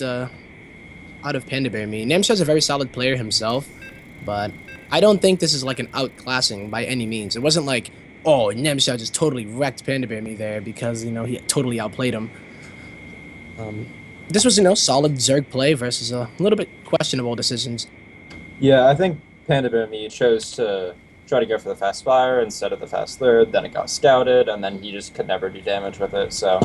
out of Panda Bear Me. Namshar's a very solid player himself, but I don't think this is like an outclassing by any means. It wasn't like, oh, Namshar just totally wrecked Panda Bear Me there because, he totally outplayed him. This was, solid Zerg play versus a little bit questionable decisions. Yeah, I think Panda Bear Me chose to try to go for the fast fire instead of the fast third. Then it got scouted, and then he just could never do damage with it. So,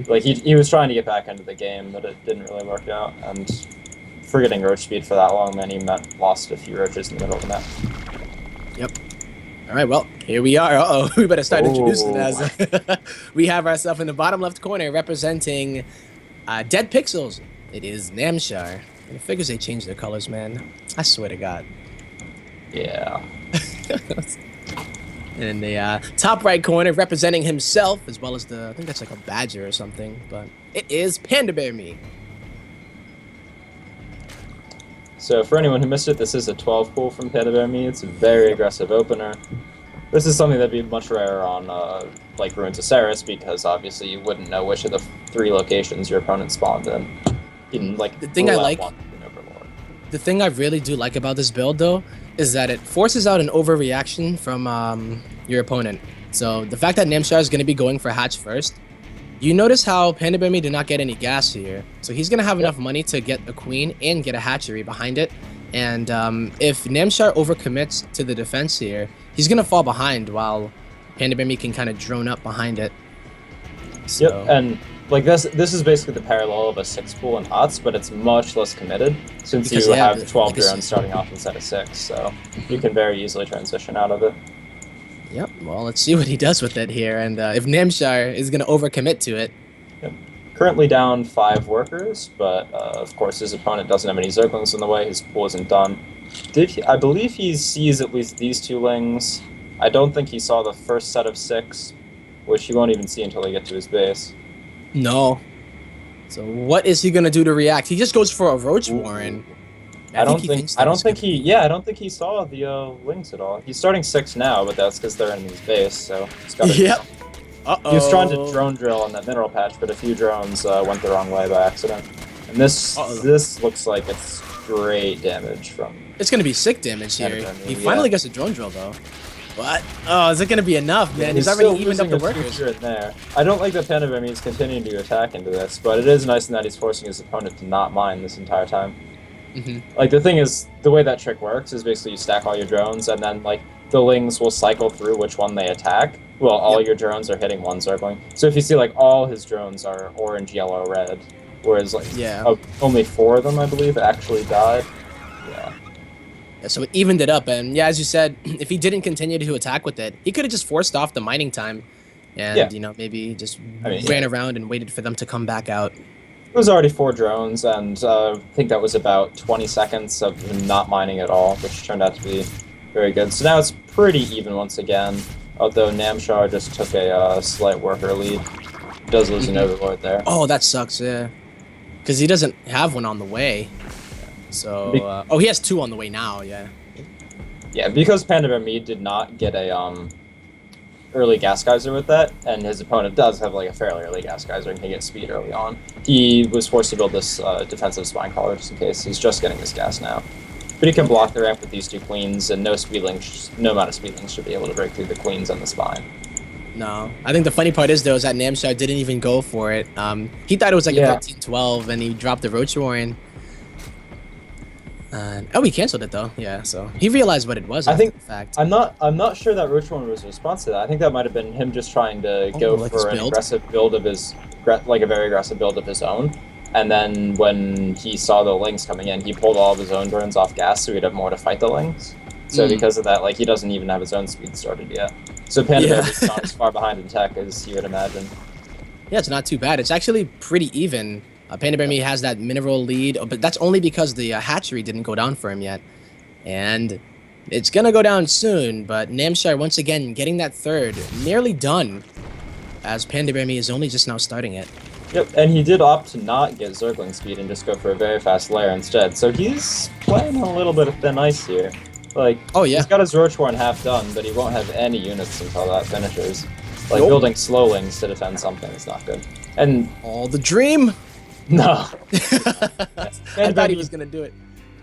like he was trying to get back into the game, but it didn't really work out. And for getting roach speed for that long, then he lost a few roaches in the middle of the map. Yep. All right, well, here we are. Uh-oh, we better start introducing as we have ourselves in the bottom left corner representing Dead Pixels. It is Namshar. And it figures they changed their colors, man. I swear to God. Yeah. And in the top right corner representing himself, as well as I think that's like a badger or something, but it is Panda Bear Me. So for anyone who missed it, this is a 12 pool from Panda Bear Me. It's a very aggressive opener. This is something that'd be much rarer on like Ruins of Ceres, because obviously you wouldn't know which of the 3 locations your opponent spawned in. The thing the thing I really do like about this build, though, is that it forces out an overreaction from your opponent. So the fact that Namshar is going to be going for hatch first, you notice how Panda Bear Me did not get any gas here. So he's going to have enough money to get a queen and get a hatchery behind it. And if Namshar overcommits to the defense here, he's going to fall behind while Panda Bear Me can kind of drone up behind it. So. Yep, and like this is basically the parallel of a 6 pool in HOTS, but it's much less committed since you have 12 drones starting off instead of 6, so you can very easily transition out of it. Yep, well, let's see what he does with it here, and if Namshar is going to overcommit to it. Yep. Currently down 5 workers, but of course his opponent doesn't have any Zerglings in the way, his pool isn't done. I believe he sees at least these 2 Lings. I don't think he saw the first set of 6, which he won't even see until they get to his base. No. So what is he gonna do to react? He just goes for a Roach Warren. I don't think he saw the Lings at all. He's starting 6 now, but that's because they're in his base, so it's got to. Yep. Uh-oh. He was trying to drone drill on that mineral patch, but a few drones went the wrong way by accident. And this looks like it's great damage from. It's gonna be sick damage here. He finally gets a drone drill though. What? Oh, is it going to be enough, man? He's already evened up the workers. There. I don't like that Panda Bear Me is continuing to attack into this, but it is nice in that he's forcing his opponent to not mine this entire time. Like, the thing is, the way that trick works is basically you stack all your drones, and then, like, the Lings will cycle through which one they attack. Well, all your drones are hitting one Zergling. So if you see, like, all his drones are orange, yellow, red, whereas, like, only 4 of them, I believe, actually died. Yeah. So it evened it up, and yeah, as you said, if he didn't continue to attack with it, he could have just forced off the mining time, and maybe just ran around and waited for them to come back out. It was already 4 drones, and I think that was about 20 seconds of him not mining at all, which turned out to be very good. So now it's pretty even once again, although Namshar just took a slight worker lead. He does lose an Overlord there. Oh, that sucks, yeah. Because he doesn't have one on the way. So, he has 2 on the way now, yeah. Yeah, because Panda Bear Me did not get a early gas geyser with that, and his opponent does have like a fairly early gas geyser and can get speed early on. He was forced to build this defensive spine collar just in case. He's just getting his gas now. But he can block the ramp with these 2 queens, and no amount of speedlings should be able to break through the queens and the spine. No. I think the funny part is, though, is that Namshar didn't even go for it. He thought it was like a 13-12, and he dropped the Roach Warren. He canceled it though. Yeah, so he realized what it was. I think. In fact, I'm not sure that Roach Warren was a response to that. I think that might have been him just trying to go for an aggressive build of his, like a very aggressive build of his own. And then when he saw the Lings coming in, he pulled all of his own drones off gas, so he'd have more to fight the Lings. So because of that, like he doesn't even have his own speed started yet. So Panda Bear is not as far behind in tech as you would imagine. Yeah, it's not too bad. It's actually pretty even. Panda Bear Me has that mineral lead, but that's only because the hatchery didn't go down for him yet. And it's going to go down soon, but Namshar, once again, getting that 3rd, nearly done, as Panda Bear Me is only just now starting it. Yep, and he did opt to not get Zergling speed and just go for a very fast lair instead, so he's playing a little bit of thin ice here. Like, he's got his Roach Warren half done, but he won't have any units until that finishes. Like, building slowlings to defend something is not good. And all the dream! No. I thought he was gonna do it.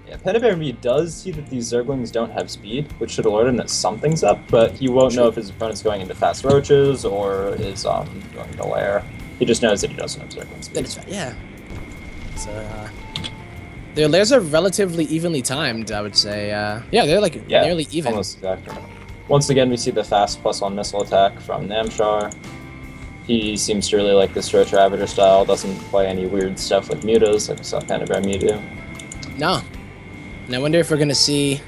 Yeah, Panda Bear Me does see that these Zerglings don't have speed, which should alert him that something's up, but he won't know if his opponent's going into fast roaches or is going to lair. He just knows that he doesn't have Zergling speed. Yeah. So, their lairs are relatively evenly timed, I would say. Yeah, they're like nearly even. Almost exactly. Once again, we see the fast +1 missile attack from Namshar. He seems to really like this Roach Ravager style, doesn't play any weird stuff with mutas like we saw Panda Bear Me do. No. And I wonder if we're going to see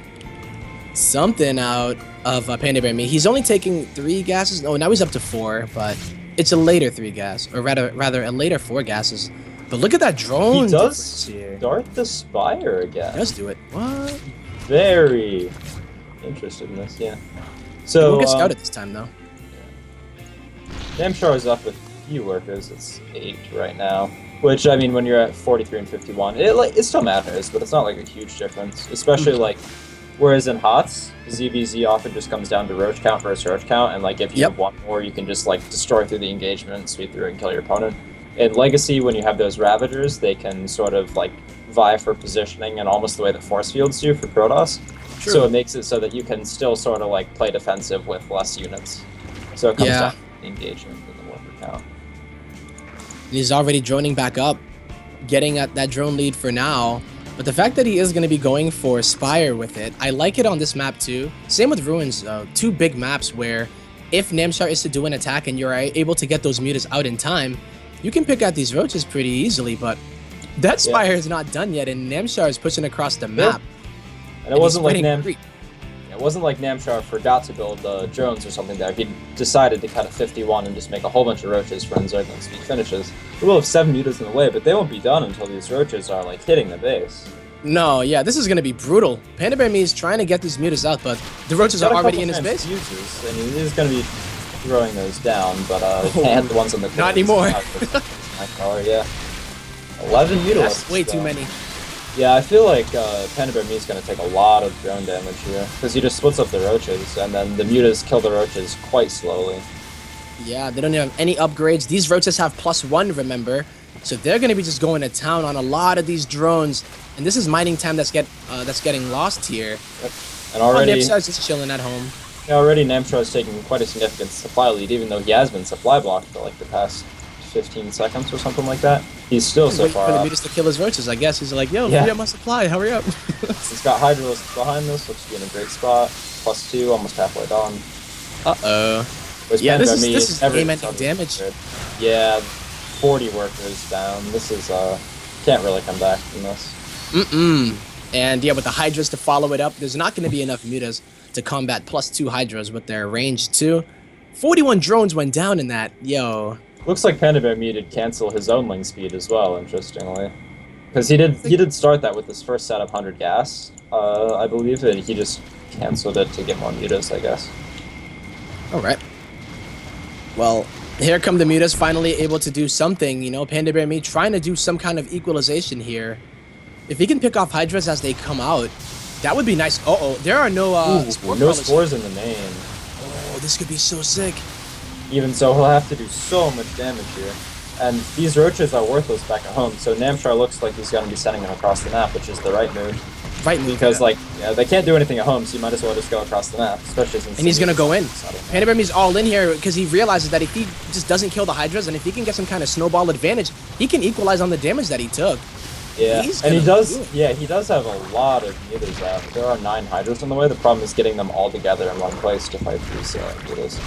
something out of Panda Bear Me. He's only taking 3 gases. No, now he's up to 4, but it's a later 3 gas, or rather a later 4 gases. But look at that drone. He does start the Spire again. He does do it. What? Very interested in this, yeah. So we'll get scouted this time, though. Namshar is up with few workers. It's 8 right now. Which, I mean, when you're at 43 and 51, it still matters, but it's not like a huge difference. Especially like, whereas in HOTS, ZVZ often just comes down to roach count versus roach count, and like if you have one more, you can just like destroy through the engagement, sweep through and kill your opponent. In Legacy, when you have those Ravagers, they can sort of like vie for positioning and almost the way that force fields do for Protoss. True. So it makes it so that you can still sort of like play defensive with less units. So it comes down to the engagement and the worker count. He's already droning back up, getting at that drone lead for now. But the fact that he is going to be going for Spire with it, I like it on this map too. Same with Ruins, 2 big maps where if Namshar is to do an attack and you're able to get those mutas out in time, you can pick out these roaches pretty easily. But that Spire is not done yet, and Namshar is pushing across the map. And it wasn't like it wasn't like Namshar forgot to build drones or something there. He decided to cut at 51 and just make a whole bunch of roaches for Zergling speed finishes. We will have 7 mutas in the way, but they won't be done until these roaches are like hitting the base. No, yeah, this is going to be brutal. Panda Bear Me is trying to get these mutas out, but the roaches are already in his base. Uses, and he is going to be throwing those down, but can't the ones on the not anymore. Yeah. 11 mutas. That's way too many. Yeah, I feel like Panda Bear Me is going to take a lot of drone damage here, because he just splits up the roaches, and then the mutas kill the roaches quite slowly. Yeah, they don't have any upgrades. These roaches have +1, remember, so they're going to be just going to town on a lot of these drones, and this is mining time that's getting lost here. Yep. And already Namshar's just chilling at home. Yeah, already Namshar is taking quite a significant supply lead, even though he has been supply blocked for like the past 15 seconds or something like that. He's still so far off. For the mutas to kill his roaches, I guess. He's like, yo, hurry up my supply, hurry up. He's got Hydralisks behind this, looks to be in a great spot. +2, almost halfway done. Uh-oh. Yeah, this is game-ending damage. Yeah, 40 workers down. This is, can't really come back from this. And yeah, with the Hydras to follow it up, there's not going to be enough mutas to combat +2 Hydras with their range too. 41 drones went down in that, yo. Looks like Panda Bear Me did cancel his own ling speed as well, interestingly. Because he did start that with his first set of 100 gas, I believe, and he just canceled it to get more mutas, I guess. Alright. Well, here come the mutas finally able to do something, you know, Panda Bear Me trying to do some kind of equalization here. If he can pick off Hydras as they come out, that would be nice. There are no spores in the main. Oh, this could be so sick. Even so, he'll have to do so much damage here. And these roaches are worthless back at home, so Namshar looks like he's going to be sending them across the map, which is the right move. Because, they can't do anything at home, so you might as well just go across the map, especially since... And he's going to go in. Panda Bear Me's all in here because he realizes that if he just doesn't kill the Hydras, and if he can get some kind of snowball advantage, he can equalize on the damage that he took. Yeah, and he does have a lot of mutas out. There are 9 Hydras in the way. The problem is getting them all together in one place to fight these mutas.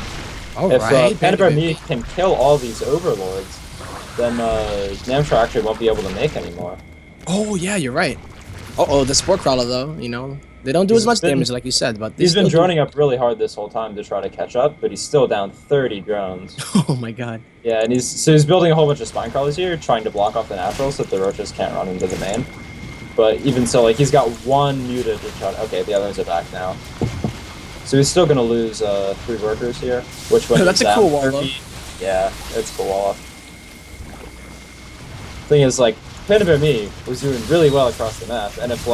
If Panda Bear Me can kill all these overlords, then Namshar actually won't be able to make anymore. Oh yeah, you're right. The Spore Crawler though, you know, they don't do as much damage like you said, but he's been droning up really hard this whole time to try to catch up, but he's still down 30 drones. Oh my god. Yeah, and he's building a whole bunch of spine crawlers here, trying to block off the naturals so that the roaches can't run into the main. But even so, like he's got 1 muta to try to... Okay, the others are back now. So he's still gonna lose 3 workers here, which when that's a cool wall up. Yeah, it's a cool wall up. Thing is, like, Panda Bear Me was doing really well across the map, and if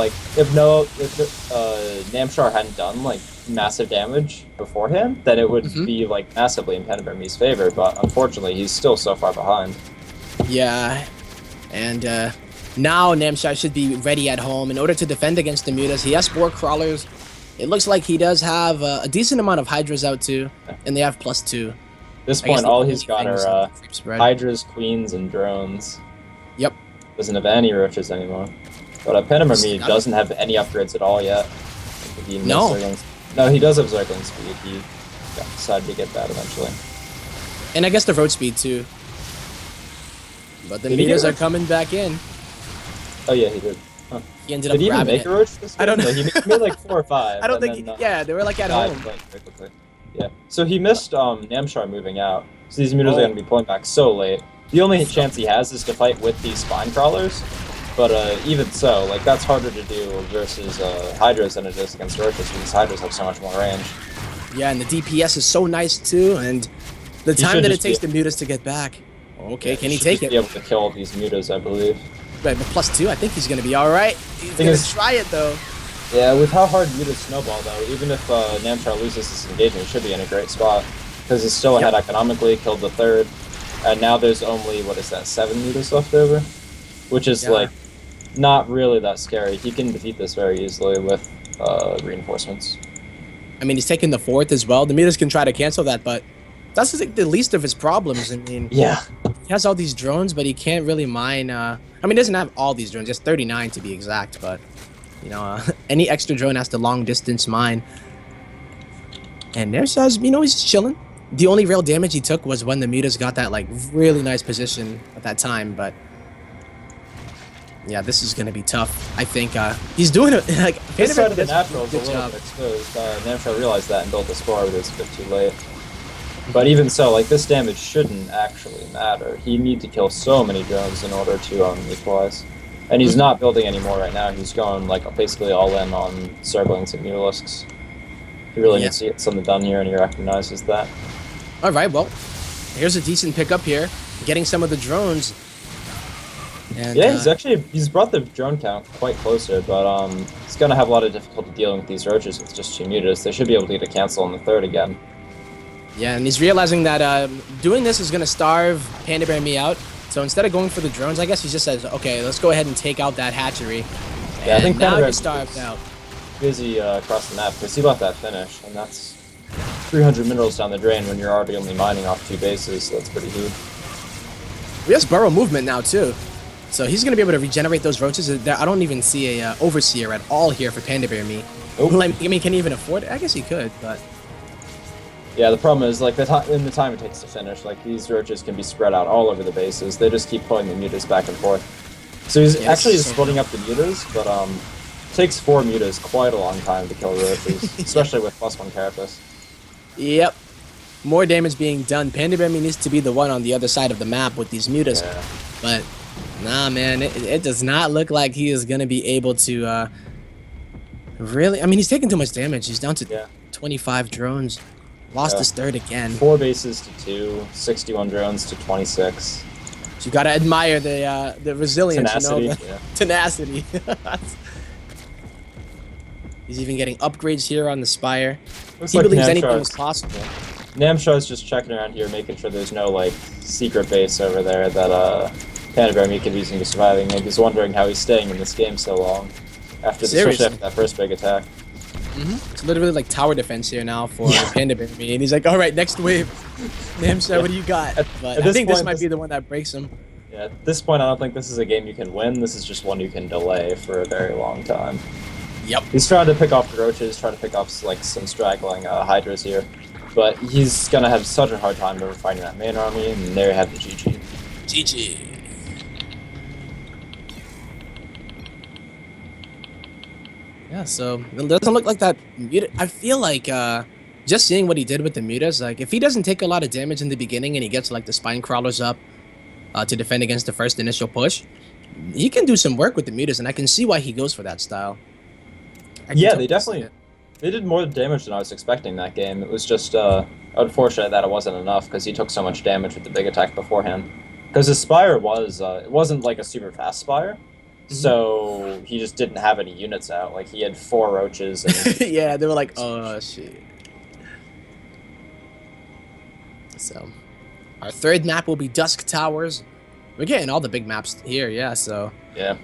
Namshar hadn't done like massive damage beforehand, then it would be like massively in Panda Bear Me's favor. But unfortunately, he's still so far behind. Yeah, And now Namshar should be ready at home in order to defend against the Mutas. He has 4 crawlers. It looks like he does have a decent amount of Hydras out too, and they have +2. At this point, all he's got are Hydras, Queens, and drones. Yep. Doesn't have any Roaches anymore. But Penamami doesn't have any upgrades at all yet. No. No, he does have Zergling speed. He decided to get that eventually. And I guess the road speed too. But the Mutas are coming back in. Oh yeah, he did. Huh. He ended up did he even make a Roach this game? I don't know. No, he made like 4 or 5. I don't think. Yeah, they were like at home. Quickly. Yeah. So he missed Namshar moving out. So these Mutas are going to be pulling back so late. The only chance he has is to fight with these spine crawlers. But even so, like that's harder to do versus Hydras than it is against Roaches because Hydras have so much more range. Yeah, and the DPS is so nice too, and the time that it takes the Mutas to get back. Okay, yeah, can he take it? Be able to kill these Mutas, I believe. Right, but +2, I think he's gonna be all right. He's gonna try it though. Yeah, with how hard Mutas snowball though, even if Namshar loses this engagement, he should be in a great spot because he's still ahead economically. Killed the 3rd, and now there's only 7 Mutas left over, which is like not really that scary. He can defeat this very easily with reinforcements. I mean, he's taking the 4th as well. The Mutas can try to cancel that, but that's like the least of his problems. I mean, he has all these drones, but he can't really mine. I mean, he doesn't have all these drones, just 39 to be exact. But you know, any extra drone has to long distance mine. And there's, you know, he's just chilling. The only real damage he took was when the Mutas got that like really nice position at that time, but. Yeah, this is going to be tough. I think he's doing it like this side of the natural is a little bit exposed. Namshar realized that and built a score, but it's a bit too late. But even so, like this damage shouldn't actually matter. He needs to kill so many drones in order to equalize. And he's not building anymore right now. He's going like basically all in on Zerglings and Mutalisks. He really needs to get something done here, and he recognizes that. All right, well, here's a decent pickup here, getting some of the drones. And, yeah, he's brought the drone count quite closer, but he's gonna have a lot of difficulty dealing with these Roaches with just 2 Mutas. They should be able to get a cancel on the 3rd again. Yeah, and he's realizing that doing this is gonna starve Panda Bear Me out. So instead of going for the drones, I guess he just says, okay, let's go ahead and take out that hatchery. Yeah, I think now he's starved out. Busy across the map because he let that finish, and that's 300 minerals down the drain when you're already only mining off 2 bases. So that's pretty huge. We have burrow movement now too. So he's going to be able to regenerate those Roaches. I don't even see a Overseer at all here for Panda Bear Me. Nope. I mean, can he even afford it? I guess he could, but... Yeah, the problem is, like, in the time it takes to finish, like, these Roaches can be spread out all over the bases. They just keep pulling the Mutas back and forth. So he's actually splitting up the Mutas, but it takes 4 Mutas quite a long time to kill Roaches, especially with +1 Carapace. Yep. More damage being done. Panda Bear Me needs to be the one on the other side of the map with these Mutas. Yeah. But... nah, man, it does not look like he is going to be able to really... I mean, he's taking too much damage. He's down to 25 drones. Lost his 3rd again. 4 bases to 2, 61 drones to 26. So you got to admire the resilience, tenacity, you know? Tenacity. He's even getting upgrades here on the Spire. He believes anything is possible. Namshar's just checking around here, making sure there's no, like, secret base over there that, Panda Bear Me could be using to surviving. Maybe he's wondering how he's staying in this game so long after that first big attack. It's literally like tower defense here now for Panda Bear Me, and he's like, all right, next wave. Namshar, what do you got? But I think this might be the one that breaks him. Yeah, at this point, I don't think this is a game you can win. This is just one you can delay for a very long time. Yep. He's trying to pick off the Roaches, trying to pick off like some straggling Hydras here, but he's gonna have such a hard time over fighting that main army, and there you have the GG. GG. Yeah, so it doesn't look like that. I feel like just seeing what he did with the Mutas, like if he doesn't take a lot of damage in the beginning and he gets like the spine crawlers up to defend against the first initial push, he can do some work with the Mutas, and I can see why he goes for that style. Yeah, they did more damage than I was expecting that game. It was just unfortunate that it wasn't enough because he took so much damage with the big attack beforehand. Because his Spire was, it wasn't like a super fast Spire. So he just didn't have any units out. Like he had 4 Roaches. And yeah, they were like, oh shit. So our 3rd map will be Dusk Towers. We're getting all the big maps here, yeah. So Yeah.